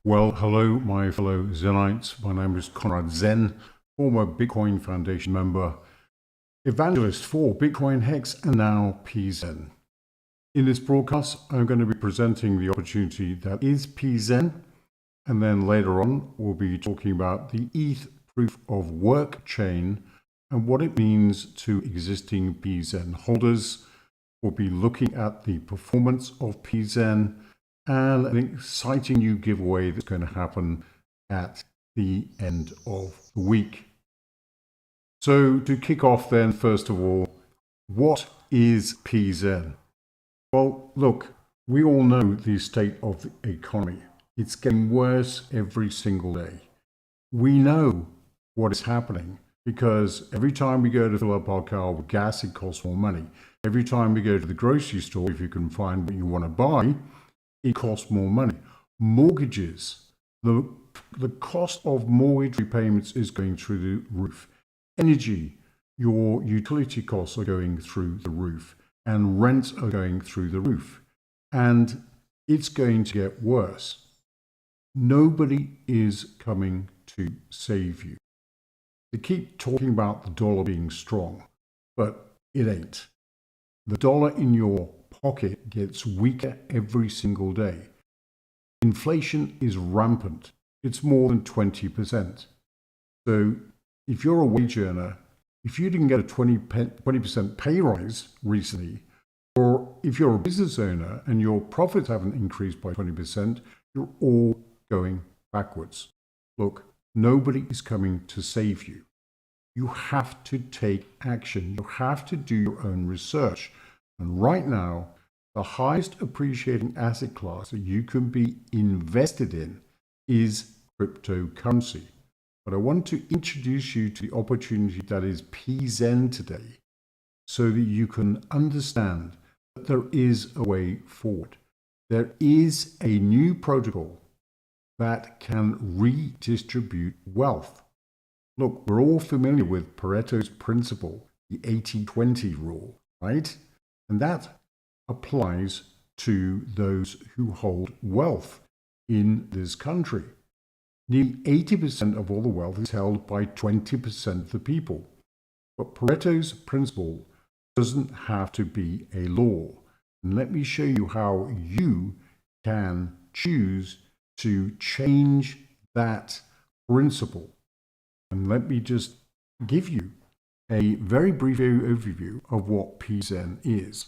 Well, hello, my fellow Zenites. My name is Conrad Zen, former Bitcoin Foundation member, evangelist for Bitcoin Hex, and now pZen. In this broadcast, I'm going to be presenting the opportunity that is pZen, and then later on, we'll be talking about the ETH proof of work chain and what it means to existing pZen holders. We'll be looking at the performance of pZen and an exciting new giveaway that's going to happen at the end of the week. So to kick off then, first of all, what is pZen? Well, look, we all know the state of the economy. It's getting worse every single day. We know what is happening because every time we go to fill up our car with gas, it costs more money. Every time we go to the grocery store, if you can find what you want to buy, it costs more money. Mortgages, the cost of mortgage repayments is going through the roof. Energy, your utility costs are going through the roof, and rents are going through the roof. And it's going to get worse. Nobody is coming to save you. They keep talking about the dollar being strong, but it ain't. The dollar in your pocket gets weaker every single day. Inflation is rampant. It's more than 20%. So if you're a wage earner, if you didn't get a 20% pay rise recently, or if you're a business owner and your profits haven't increased by 20%, you're all going backwards. Look, nobody is coming to save you. You have to take action. You have to do your own research. And right now, the highest appreciating asset class that you can be invested in is cryptocurrency. But I want to introduce you to the opportunity that is pZen today so that you can understand that there is a way forward. There is a new protocol that can redistribute wealth. Look, we're all familiar with Pareto's principle, the 80-20 rule, right? And that applies to those who hold wealth in this country. Nearly 80% of all the wealth is held by 20% of the people. But Pareto's principle doesn't have to be a law. And let me show you how you can choose to change that principle. And let me just give you a very brief overview of what pZen is.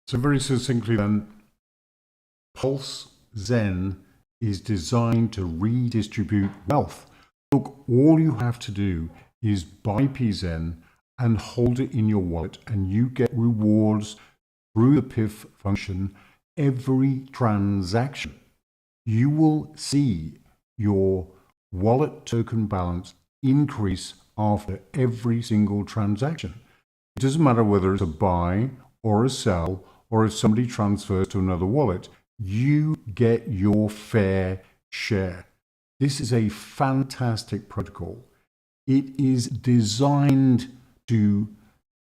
So very succinctly then, pZen is designed to redistribute wealth. Look, all you have to do is buy pZen and hold it in your wallet, and you get rewards through the PIF function every transaction. You will see your wallet token balance increase after every single transaction. It doesn't matter whether it's a buy or a sell, or if somebody transfers to another wallet, you get your fair share. This is a fantastic protocol. It is designed to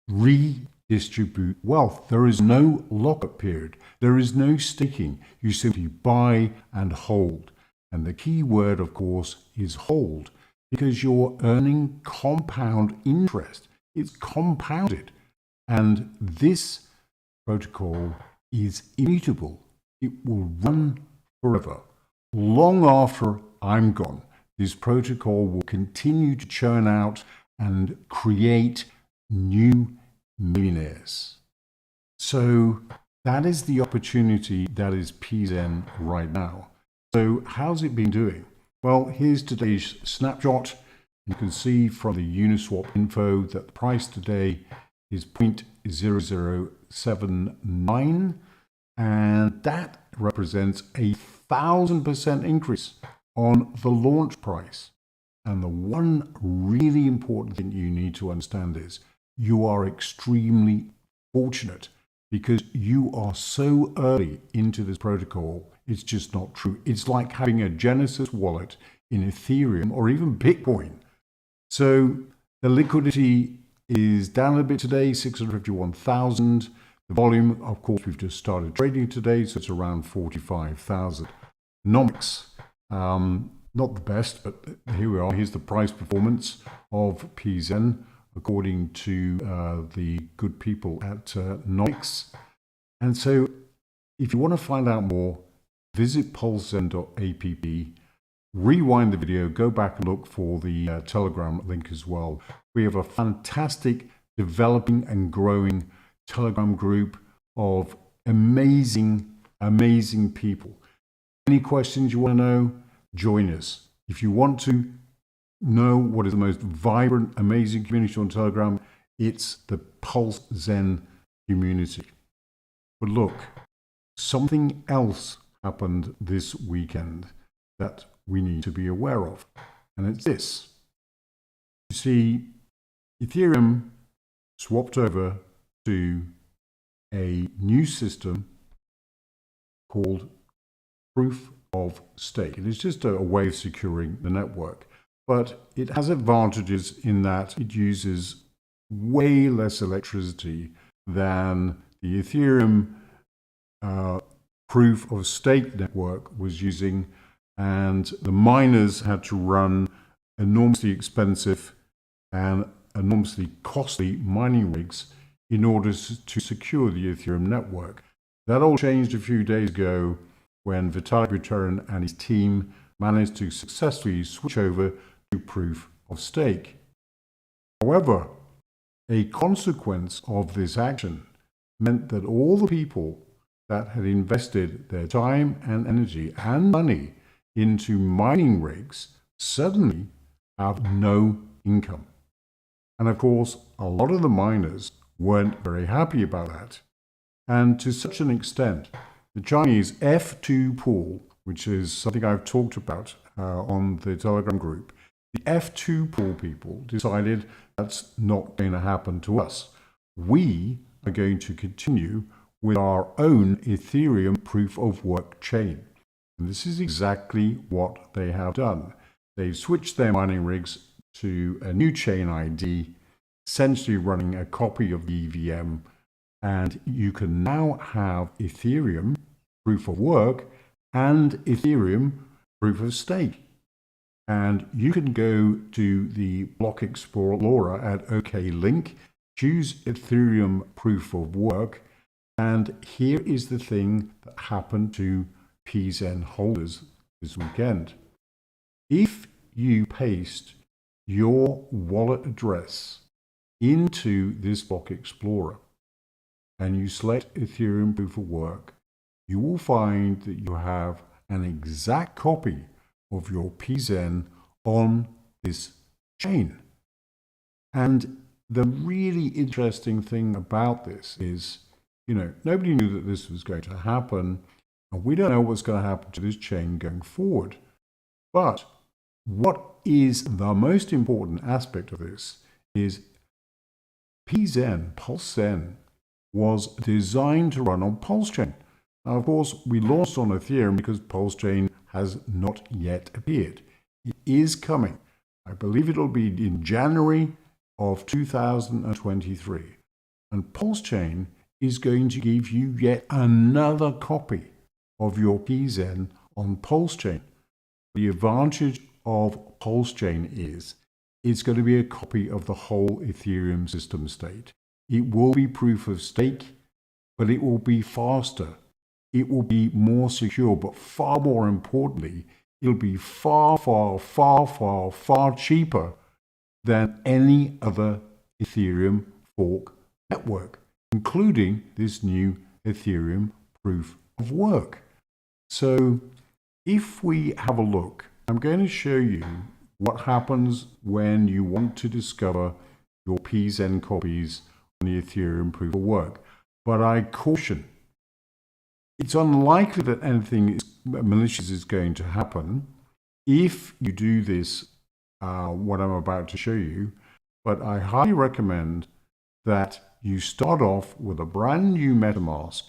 redistribute wealth. There is no lockup period. There is no staking. You simply buy and hold. And the key word, of course, is hold, because you're earning compound interest. It's compounded. And this protocol is immutable. It will run forever. Long after I'm gone, this protocol will continue to churn out and create new millionaires. So that is the opportunity that is pZen right now. So how's it been doing? Well, here's today's snapshot. You can see from the Uniswap info that the price today is 0.0079, and that represents a 1,000% increase on the launch price. And the one really important thing you need to understand is you are extremely fortunate because you are so early into this protocol. It's just not true. It's like having a Genesis wallet in Ethereum or even Bitcoin. So the liquidity is down a bit today, 651,000. The volume, of course, we've just started trading today, so it's around 45,000. Nomics, not the best, but here we are. Here's the price performance of pZen, according to the good people at Nomics. And so if you want to find out more, visit pZen.app, rewind the video, go back and look for the Telegram link as well. We have a fantastic developing and growing Telegram group of amazing, amazing people. Any questions you want to know, join us. If you want to know what is the most vibrant, amazing community on Telegram, it's the pZen community. But look, something else happened this weekend that we need to be aware of, and it's this. You see, Ethereum swapped over to a new system called proof of stake. It is just a way of securing the network, but it has advantages in that it uses way less electricity than the Ethereum proof of stake network was using, and the miners had to run enormously expensive and enormously costly mining rigs in order to secure the Ethereum network. That all changed a few days ago when Vitalik Buterin and his team managed to successfully switch over to proof of stake. However, a consequence of this action meant that all the people that had invested their time and energy and money into mining rigs suddenly have no income. And of course, a lot of the miners weren't very happy about that. And to such an extent, the Chinese F2 pool, which is something I've talked about on the Telegram group, the F2 pool people decided that's not going to happen to us. We are going to continue with our own Ethereum proof of work chain. And this is exactly what they have done. They've switched their mining rigs to a new chain ID, essentially running a copy of the EVM, and you can now have Ethereum proof of work and Ethereum proof of stake. And you can go to the Block Explorer at OK-Link, choose Ethereum proof of work, and here is the thing that happened to pZen holders this weekend. If you paste your wallet address into this Block Explorer and you select Ethereum proof of work, you will find that you have an exact copy of your pZen on this chain. And the really interesting thing about this is, nobody knew that this was going to happen, and we don't know what's going to happen to this chain going forward. But what is the most important aspect of this is pZen was designed to run on Pulse Chain. Now, of course, we launched on Ethereum because Pulse Chain has not yet appeared. It is coming. I believe it'll be in January of 2023. And Pulse Chain is going to give you yet another copy of your pZen on Pulse Chain. The advantage of Pulse Chain is it's going to be a copy of the whole Ethereum system state. It will be proof of stake, but it will be faster. It will be more secure, but far more importantly, it'll be far, far, far, far, far cheaper than any other Ethereum fork network, including this new Ethereum proof of work. So if we have a look, I'm going to show you what happens when you want to discover your pZen copies on the Ethereum proof of work. But I caution, it's unlikely that anything malicious is going to happen if you do this, what I'm about to show you. But I highly recommend that you start off with a brand new MetaMask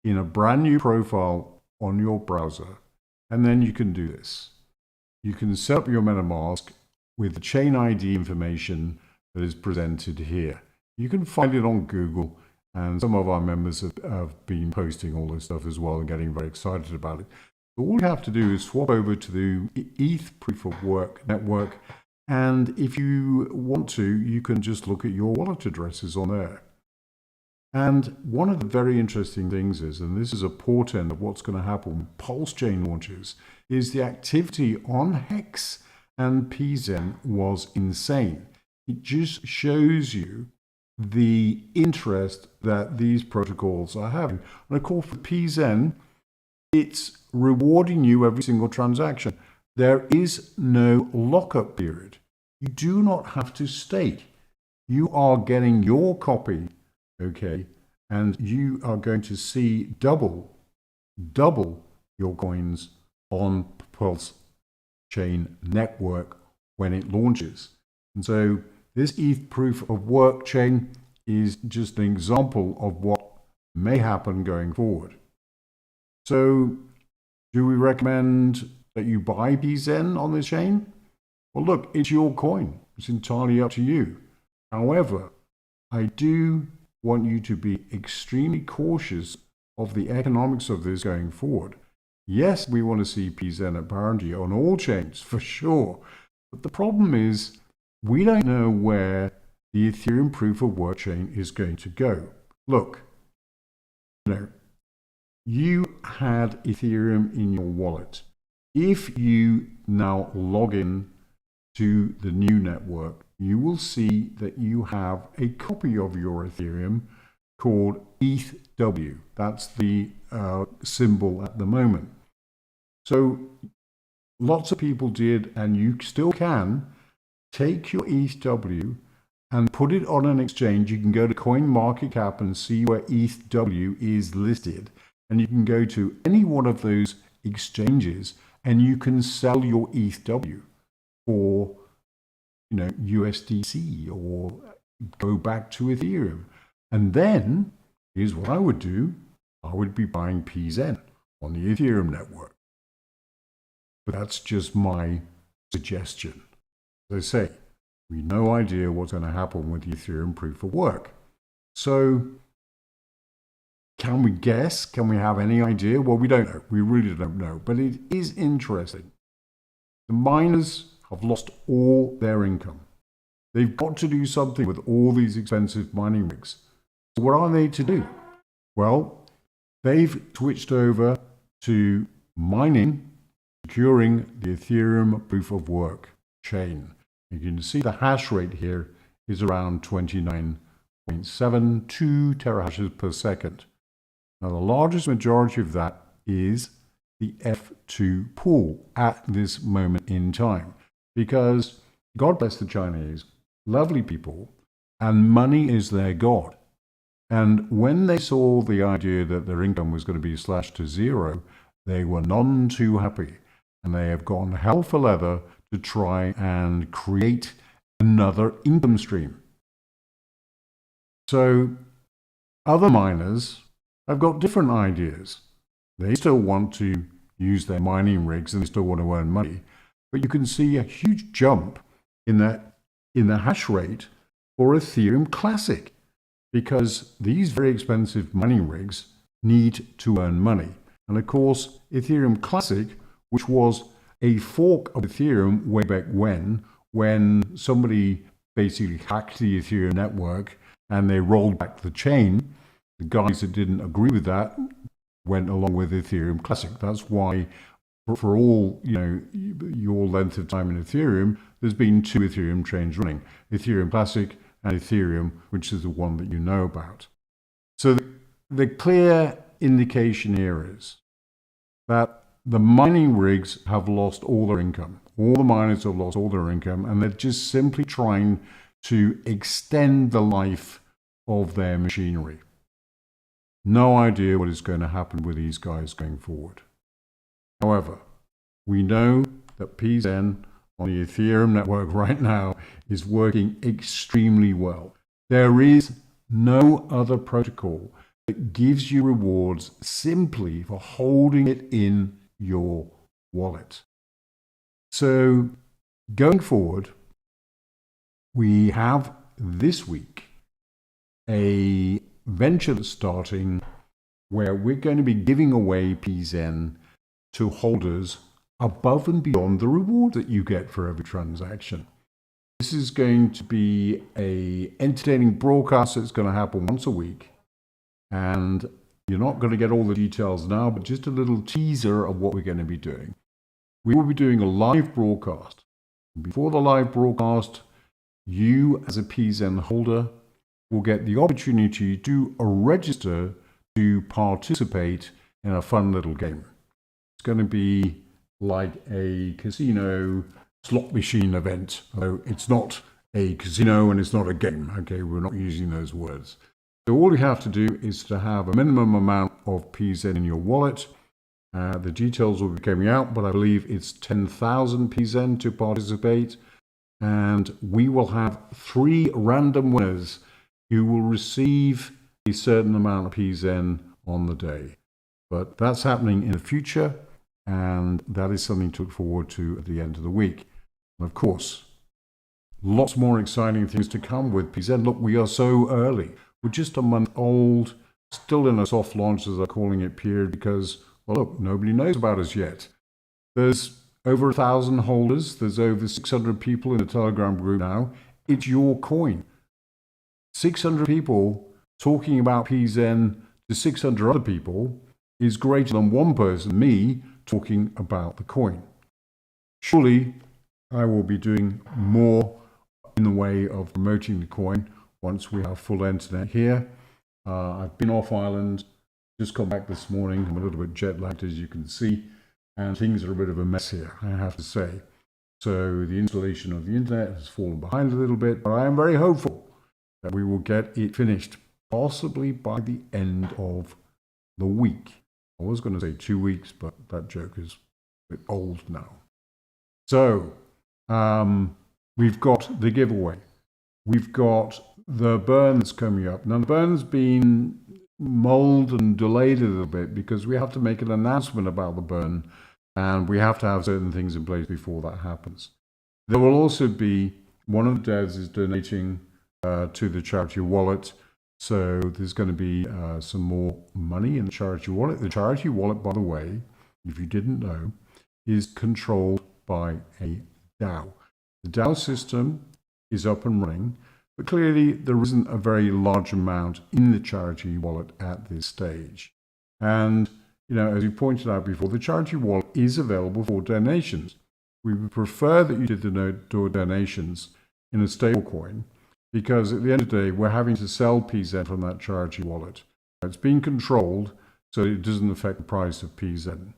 in a brand new profile on your browser, and then you can do this. You can set up your MetaMask with the chain ID information that is presented here. You can find it on Google, and some of our members have been posting all this stuff as well and getting very excited about it. So all you have to do is swap over to the ETH proof of work network, and if you want to, you can just look at your wallet addresses on there. And one of the very interesting things is, and this is a portent of what's going to happen when Pulse Chain launches, is the activity on Hex and pZen was insane. It just shows you the interest that these protocols are having. And of course, for pZen, it's rewarding you every single transaction. There is no lockup period. You do not have to stake. You are getting your copy, okay, and you are going to see double your coins on Pulse Chain network when it launches. And so this ETH proof of work chain is just an example of what may happen going forward. So do we recommend that you buy pZen on this chain? Well, look, it's your coin. It's entirely up to you. However, I do want you to be extremely cautious of the economics of this going forward. Yes, we want to see pZen at parity on all chains, for sure. But the problem is, we don't know where the Ethereum proof of work chain is going to go. Look, you had Ethereum in your wallet. If you now log in to the new network, you will see that you have a copy of your Ethereum called ETHW. That's the symbol at the moment. So lots of people did, and you still can, take your ETHW and put it on an exchange. You can go to CoinMarketCap and see where ETHW is listed. And you can go to any one of those exchanges and you can sell your ETHW for, USDC or go back to Ethereum. And then, here's what I would do. I would be buying pZen on the Ethereum network. But that's just my suggestion. As I say, we have no idea what's going to happen with the Ethereum proof of work. So, can we guess? Can we have any idea? Well, we don't know. We really don't know. But it is interesting. The miners have lost all their income. They've got to do something with all these expensive mining rigs. So what are they to do? Well, they've switched over to mining, securing the Ethereum proof of work chain. You can see the hash rate here is around 29.2 0.72 terahashes per second. Now, the largest majority of that is the F2 pool at this moment in time, because God bless the Chinese, lovely people, and money is their God. And when they saw the idea that their income was going to be slashed to zero, they were none too happy. And they have gone hell for leather to try and create another income stream. So other miners have got different ideas. They still want to use their mining rigs and they still want to earn money. But you can see a huge jump in the hash rate for Ethereum Classic, because these very expensive mining rigs need to earn money. And of course, Ethereum Classic, which was a fork of Ethereum way back when somebody basically hacked the Ethereum network and they rolled back the chain, the guys that didn't agree with that went along with Ethereum Classic. That's why for all, your length of time in Ethereum, there's been two Ethereum chains running, Ethereum Classic and Ethereum, which is the one that you know about. So the clear indication here is that the mining rigs have lost all their income. All the miners have lost all their income, and they're just simply trying to extend the life of their machinery. No idea what is going to happen with these guys going forward. However, we know that pZen on the Ethereum network right now is working extremely well. There is no other protocol that gives you rewards simply for holding it in your wallet. So going forward, we have this week a venture that's starting where we're going to be giving away pZen to holders above and beyond the reward that you get for every transaction. This is going to be an entertaining broadcast that's going to happen once a week. And you're not going to get all the details now, but just a little teaser of what we're going to be doing. We will be doing a live broadcast. Before the live broadcast, you as a pZen holder will get the opportunity to register to participate in a fun little game. It's going to be like a casino slot machine event. So it's not a casino and it's not a game. Okay, we're not using those words. So all you have to do is to have a minimum amount of pZen in your wallet. The details will be coming out, but I believe it's 10,000 pZen to participate. And we will have 3 random winners who will receive a certain amount of pZen on the day. But that's happening in the future, and that is something to look forward to at the end of the week. And of course, lots more exciting things to come with pZen. Look, we are so early. We're just a month old, still in a soft launch, as I'm calling it, period, because, well, look, nobody knows about us yet. There's over 1,000 holders. There's over 600 people in the Telegram group now. It's your coin. 600 people talking about pZen to 600 other people is greater than one person, me, talking about the coin. Surely I will be doing more in the way of promoting the coin once we have full internet here. I've been off island, just got back this morning. I'm a little bit jet lagged, as you can see, and things are a bit of a mess here, I have to say. So the installation of the internet has fallen behind a little bit, but I am very hopeful that we will get it finished, possibly by the end of the week. I was going to say 2 weeks, but that joke is a bit old now. So we've got the giveaway. We've got the burn that's coming up. Now, the burn's been mulled and delayed a little bit because we have to make an announcement about the burn, and we have to have certain things in place before that happens. There will also be, one of the devs is donating to the charity wallet. So there's going to be some more money in the charity wallet. The charity wallet, by the way, if you didn't know, is controlled by a DAO. The DAO system is up and running, but clearly there isn't a very large amount in the charity wallet at this stage. And, as we pointed out before, the charity wallet is available for donations. We would prefer that you did the donations in a stablecoin, because at the end of the day, we're having to sell pZen from that charity wallet. It's being controlled so it doesn't affect the price of pZen.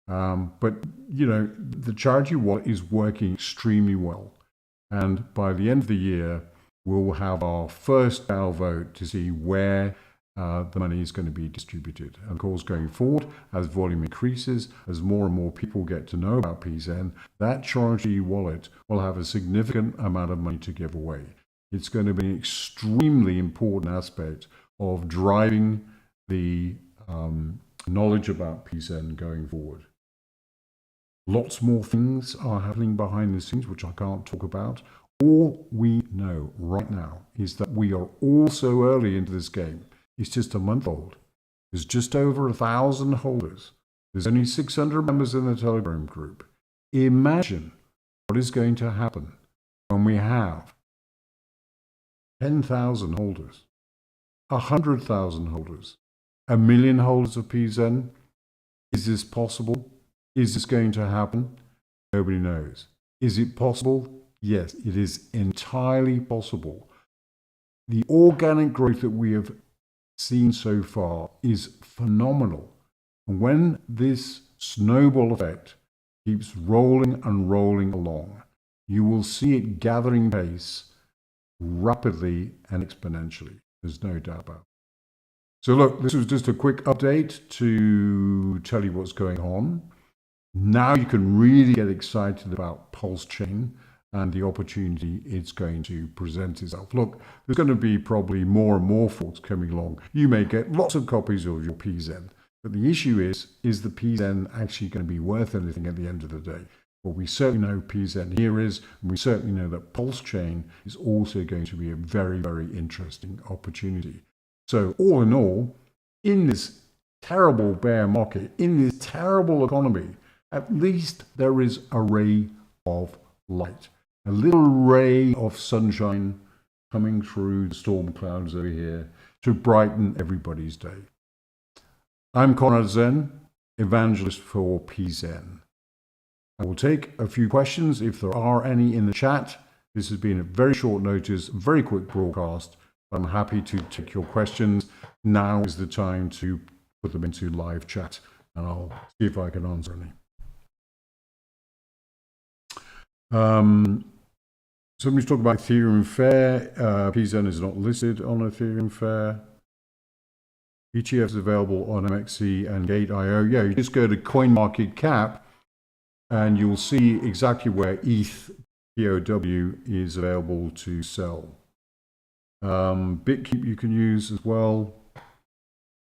But, you know, the charity wallet is working extremely well. And by the end of the year, we'll have our first DAO vote to see where the money is going to be distributed. And of course, going forward, as volume increases, as more and more people get to know about pZen, that charity wallet will have a significant amount of money to give away. It's going to be an extremely important aspect of driving the knowledge about pZen going forward. Lots more things are happening behind the scenes, which I can't talk about. All we know right now is that we are all so early into this game. It's just a month old. There's just over 1,000 holders. There's only 600 members in the Telegram group. Imagine what is going to happen when we have 10,000 holders, 100,000 holders, 1 million holders of pZen. Is this possible? Is this going to happen? Nobody knows. Is it possible? Yes, it is entirely possible. The organic growth that we have seen so far is phenomenal. And when this snowball effect keeps rolling and rolling along, you will see it gathering pace rapidly and exponentially. There's no doubt about it. So look, this was just a quick update to tell you what's going on. Now you can really get excited about Pulse Chain and the opportunity it's going to present itself. Look, there's going to be probably more and more forks coming along. You may get lots of copies of your pZen, but the issue is the pZen actually going to be worth anything at the end of the day? Well, we certainly know pZen here is, and we certainly know that Pulse Chain is also going to be a very, very interesting opportunity. So all in all, in this terrible bear market, in this terrible economy, at least there is a ray of light, a little ray of sunshine coming through the storm clouds over here to brighten everybody's day. I'm Conrad Zen, evangelist for pZen. I will take a few questions if there are any in the chat. This has been a very short notice, very quick broadcast. I'm happy to take your questions. Now is the time to put them into live chat, and I'll see if I can answer any. Somebody's talking about Ethereum Fair. pZen is not listed on Ethereum Fair. ETFs available on MXC and Gate.io. Yeah, you just go to CoinMarketCap and you'll see exactly where ETH POW is available to sell. BitKeep you can use as well.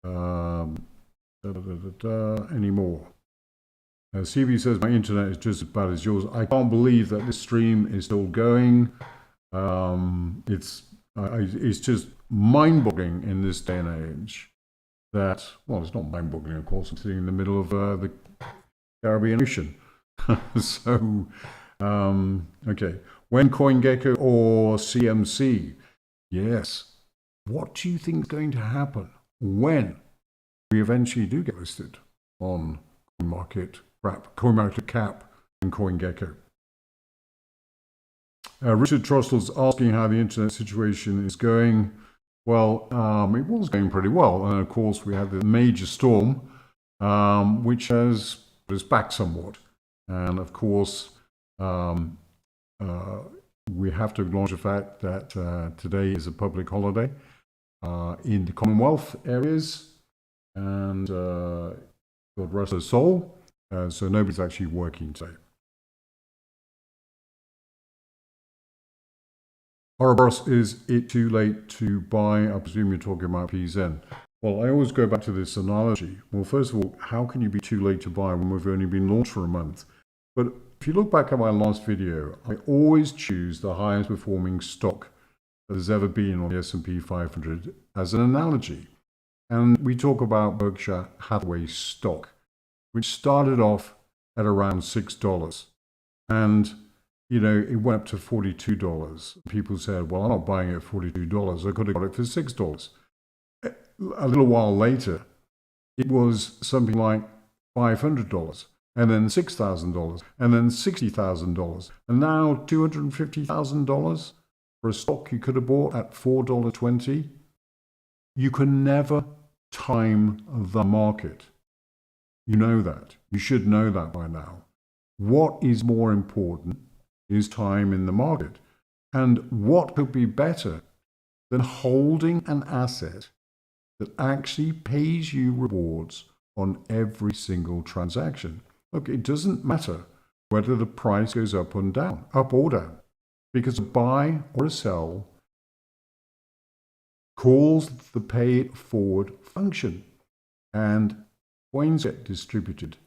Any more? CB says, my internet is just as bad as yours. I can't believe that this stream is still going. It's just mind-boggling in this day and age that, well, it's not mind-boggling, of course. I'm sitting in the middle of the Caribbean Ocean. So, okay. When CoinGecko or CMC? Yes. What do you think is going to happen when we eventually do get listed on CoinMarketCap and CoinGecko? Richard Trostle's asking how the internet situation is going. Well, it was going pretty well. And of course, we had the major storm, which has put us back somewhat. And of course, we have to acknowledge the fact that today is a public holiday in the Commonwealth areas. And God rest her soul. So nobody's actually working today. Ouroboros, is it too late to buy? I presume you're talking about pZen. Well, I always go back to this analogy. Well, first of all, how can you be too late to buy when we've only been launched for a month? But if you look back at my last video, I always choose the highest performing stock that has ever been on the S&P 500 as an analogy. And we talk about Berkshire Hathaway stock, which started off at around $6. And, you know, it went up to $42. People said, well, I'm not buying it at $42. I could have got it for $6. A little while later, it was something like $500, and then $6,000, and then $60,000, and now $250,000. for a stock you could have bought at $4.20. You can never time the market. You know that. You should know that by now. What is more important is time in the market. And what could be better than holding an asset that actually pays you rewards on every single transaction? Look, it doesn't matter whether the price goes up or down, because a buy or a sell calls the pay it forward function, and coins get distributed,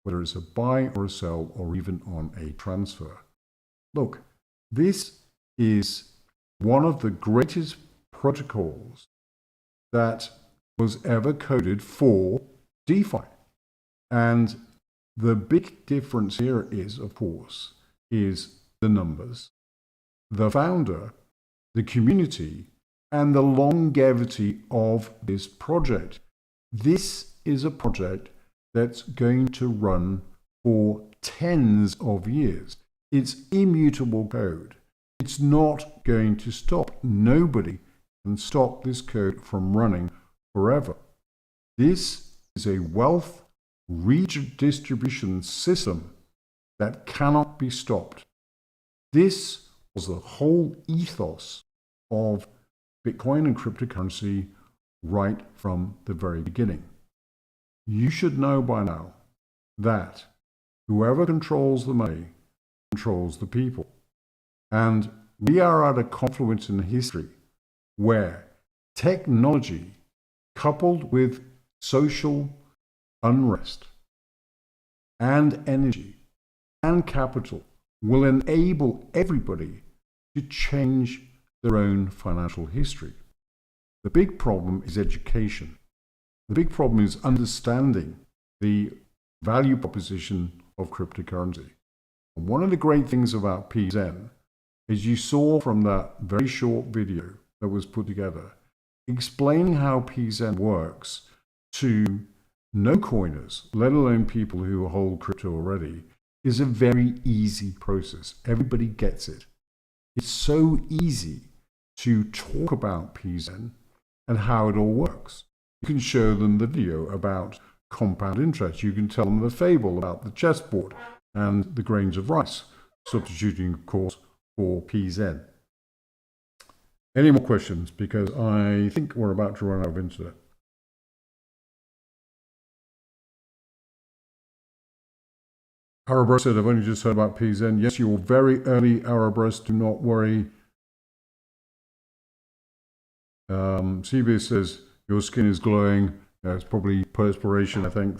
whether it's a buy or a sell or even on a transfer. Look, this is one of the greatest protocols that was ever coded for DeFi. And the big difference here is, of course, is the numbers, the founder, the community, and the longevity of this project. This is a project that's going to run for tens of years. It's immutable code. It's not going to stop. Nobody can stop this code from running forever. This is a wealth redistribution system that cannot be stopped. This was the whole ethos of Bitcoin and cryptocurrency right from the very beginning. You should know by now that whoever controls the money controls the people. And we are at a confluence in history where technology coupled with social unrest and energy and capital will enable everybody to change their own financial history. The big problem is education. The big problem is understanding the value proposition of cryptocurrency. And one of the great things about pZen is you saw from that very short video that was put together explaining how pZen works to no-coiners, let alone people who hold crypto already, is a very easy process. Everybody gets it. It's so easy to talk about pZen and how it all works. You can show them the video about compound interest. You can tell them the fable about the chessboard and the grains of rice, substituting, of course, for pZen. Any more questions? Because I think we're about to run out of internet. Arabros said, I've only just heard about pZen. Yes, you're very early, Arabros. Do not worry. CB says, your skin is glowing. It's probably perspiration, I think.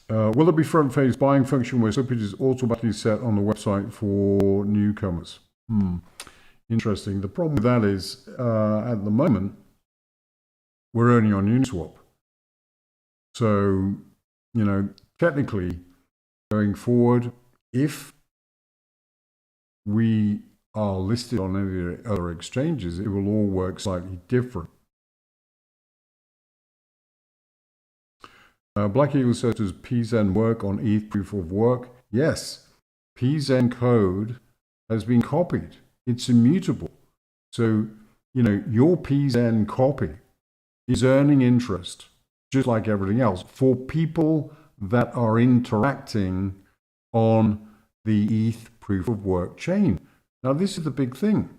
Will there be front-face buying function where slippage is automatically set on the website for newcomers? Interesting. The problem with that is, at the moment, we're only on Uniswap. So, you know, technically, going forward, if we are listed on any other exchanges, it will all work slightly different. Black Eagle says, does pZen work on ETH proof of work? Yes, pZen code has been copied. It's immutable. So, you know, your pZen copy is earning interest, just like everything else, for people that are interacting on the ETH proof of work chain. Now, this is the big thing.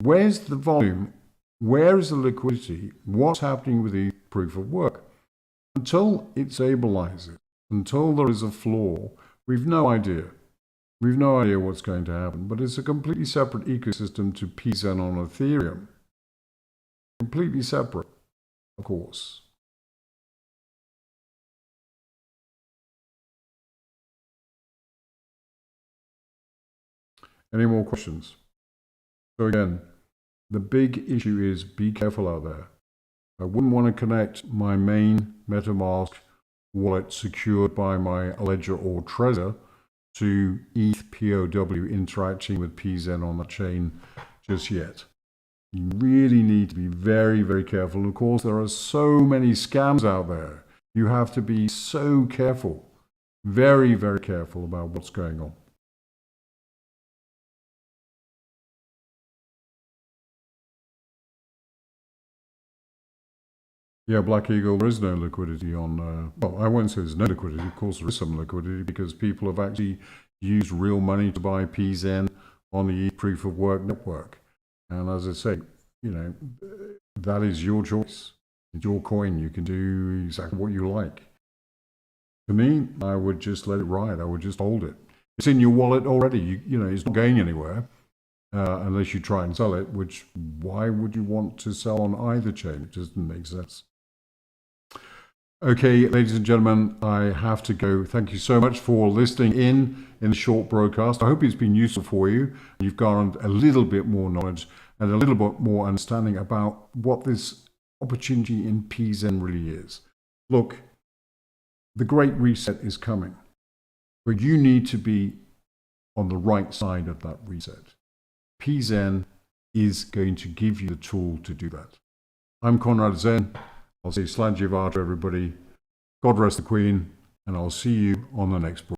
Where's the volume? Where is the liquidity? What's happening with ETH proof of work? Until it stabilizes, until there is a floor, we've no idea. We've no idea what's going to happen. But it's a completely separate ecosystem to pZen on Ethereum. Completely separate, of course. Any more questions? So again, the big issue is be careful out there. I wouldn't want to connect my main MetaMask wallet secured by my Ledger or Trezor to ETH POW interacting with pZen on the chain just yet. You really need to be very, very careful. And of course, there are so many scams out there. You have to be so careful Very, very careful about what's going on. Yeah, Black Eagle, there is no liquidity on, well, I won't say there's no liquidity. Of course, there is some liquidity because people have actually used real money to buy pZen on the proof of work network. And as I say, you know, that is your choice. It's your coin. You can do exactly what you like. For me, I would just let it ride. I would just hold it. It's in your wallet already. You know, it's not going anywhere unless you try and sell it, which why would you want to sell on either chain? It doesn't make sense. Okay, ladies and gentlemen, I have to go. Thank you so much for listening in the short broadcast. I hope it's been useful for you. You've garnered a little bit more knowledge and a little bit more understanding about what this opportunity in pZen really is. Look, the Great Reset is coming, but you need to be on the right side of that reset. pZen is going to give you the tool to do that. I'm Conrad Zen. I'll say Slán Jivá to everybody. God rest the Queen, and I'll see you on the next broadcast.